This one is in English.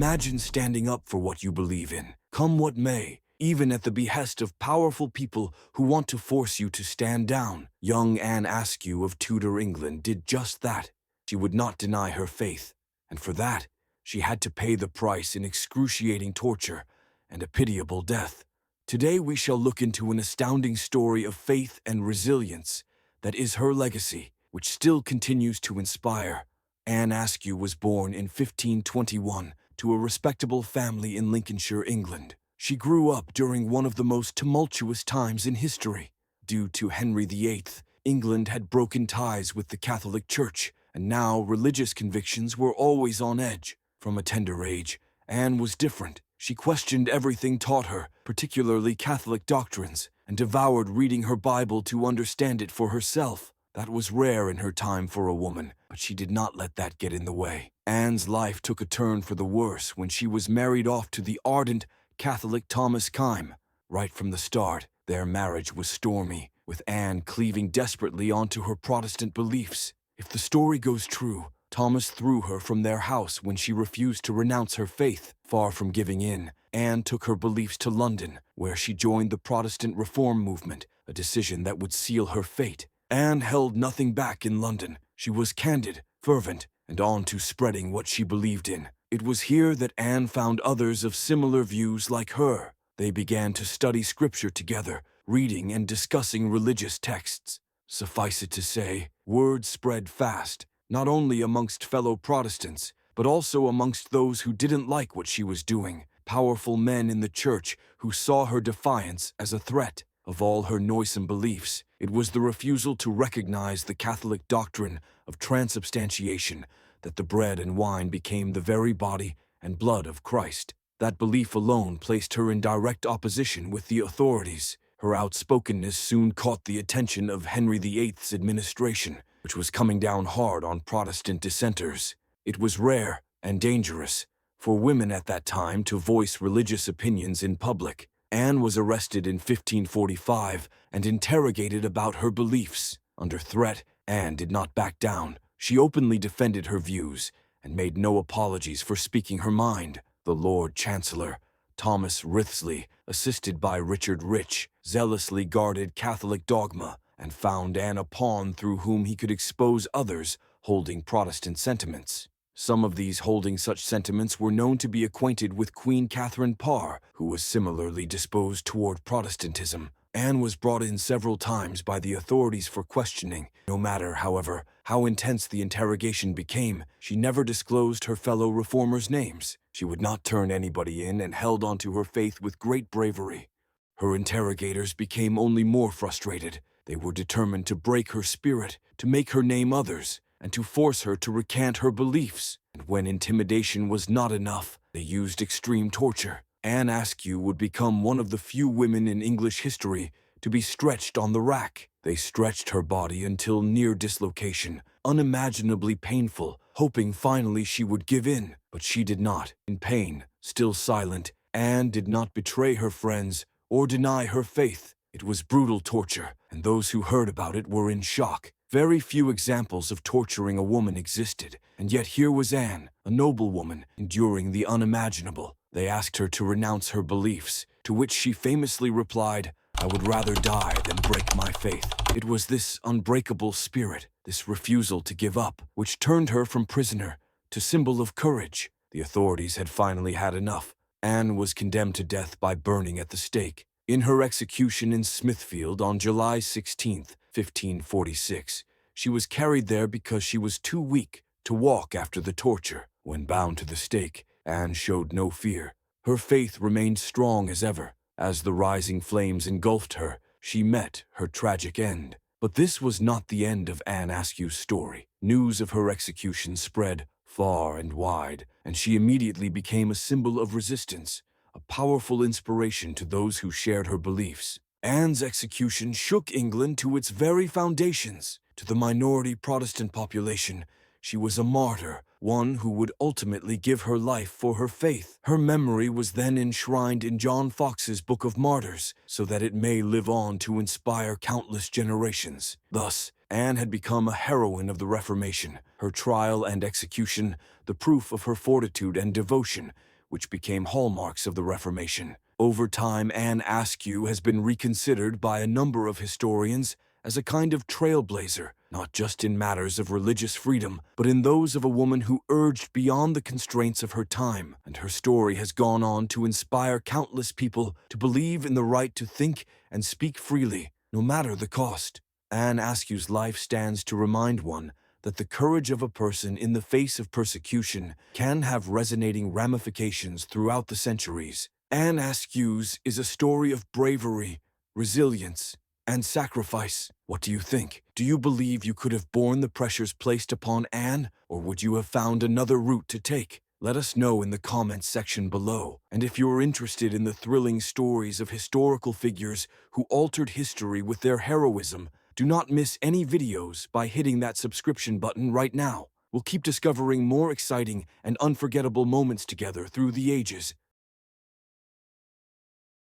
Imagine standing up for what you believe in, come what may, even at the behest of powerful people who want to force you to stand down. Young Anne Askew of Tudor England did just that. She would not deny her faith, and for that, she had to pay the price in excruciating torture and a pitiable death. Today we shall look into an astounding story of faith and resilience that is her legacy, which still continues to inspire. Anne Askew was born in 1521 to a respectable family in Lincolnshire, England. She grew up during one of the most tumultuous times in history. Due to Henry VIII, England had broken ties with the Catholic Church, and now religious convictions were always on edge. From a tender age, Anne was different. She questioned everything taught her, particularly Catholic doctrines, and devoured reading her Bible to understand it for herself. That was rare in her time for a woman, but she did not let that get in the way. Anne's life took a turn for the worse when she was married off to the ardent Catholic Thomas Kyme. Right from the start, their marriage was stormy, with Anne cleaving desperately onto her Protestant beliefs. If the story goes true, Thomas threw her from their house when she refused to renounce her faith. Far from giving in, Anne took her beliefs to London, where she joined the Protestant Reform movement, a decision that would seal her fate. Anne held nothing back in London. She was candid, fervent, and on to spreading what she believed in. It was here that Anne found others of similar views like her. They began to study scripture together, reading and discussing religious texts. Suffice it to say, word spread fast, not only amongst fellow Protestants, but also amongst those who didn't like what she was doing. Powerful men in the church who saw her defiance as a threat. Of all her noisome beliefs, it was the refusal to recognize the Catholic doctrine of transubstantiation, that the bread and wine became the very body and blood of Christ. That belief alone placed her in direct opposition with the authorities. Her outspokenness soon caught the attention of Henry VIII's administration, which was coming down hard on Protestant dissenters. It was rare and dangerous for women at that time to voice religious opinions in public. Anne was arrested in 1545 and interrogated about her beliefs. Under threat, Anne did not back down. She openly defended her views and made no apologies for speaking her mind. The Lord Chancellor, Thomas Wriothesley, assisted by Richard Rich, zealously guarded Catholic dogma and found Anne a pawn through whom he could expose others holding Protestant sentiments. Some of these holding such sentiments were known to be acquainted with Queen Catherine Parr, who was similarly disposed toward Protestantism. Anne was brought in several times by the authorities for questioning. No matter, however, how intense the interrogation became, she never disclosed her fellow reformers' names. She would not turn anybody in and held on to her faith with great bravery. Her interrogators became only more frustrated. They were determined to break her spirit, to make her name others, and to force her to recant her beliefs. And when intimidation was not enough, they used extreme torture. Anne Askew would become one of the few women in English history to be stretched on the rack. They stretched her body until near dislocation, unimaginably painful, hoping finally she would give in. But she did not. In pain, still silent, Anne did not betray her friends or deny her faith. It was brutal torture, and those who heard about it were in shock. Very few examples of torturing a woman existed, and yet here was Anne, a noble woman, enduring the unimaginable. They asked her to renounce her beliefs, to which she famously replied, "I would rather die than break my faith." It was this unbreakable spirit, this refusal to give up, which turned her from prisoner to symbol of courage. The authorities had finally had enough. Anne was condemned to death by burning at the stake. In her execution in Smithfield on July 16, 1546, she was carried there because she was too weak to walk after the torture. When bound to the stake, Anne showed no fear. Her faith remained strong as ever. As the rising flames engulfed her, she met her tragic end. But this was not the end of Anne Askew's story. News of her execution spread far and wide, and she immediately became a symbol of resistance, a powerful inspiration to those who shared her beliefs. Anne's execution shook England to its very foundations. To the minority Protestant population, she was a martyr, one who would ultimately give her life for her faith. Her memory was then enshrined in John Foxe's Book of Martyrs, so that it may live on to inspire countless generations. Thus, Anne had become a heroine of the Reformation. Her trial and execution, the proof of her fortitude and devotion, which became hallmarks of the Reformation. Over time, Anne Askew has been reconsidered by a number of historians as a kind of trailblazer, not just in matters of religious freedom, but in those of a woman who urged beyond the constraints of her time, and her story has gone on to inspire countless people to believe in the right to think and speak freely, no matter the cost. Anne Askew's life stands to remind one that the courage of a person in the face of persecution can have resonating ramifications throughout the centuries. Anne Askew's is a story of bravery, resilience, and sacrifice. What do you think? Do you believe you could have borne the pressures placed upon Anne, or would you have found another route to take? Let us know in the comments section below. And if you are interested in the thrilling stories of historical figures who altered history with their heroism, do not miss any videos by hitting that subscription button right now. We'll keep discovering more exciting and unforgettable moments together through the ages.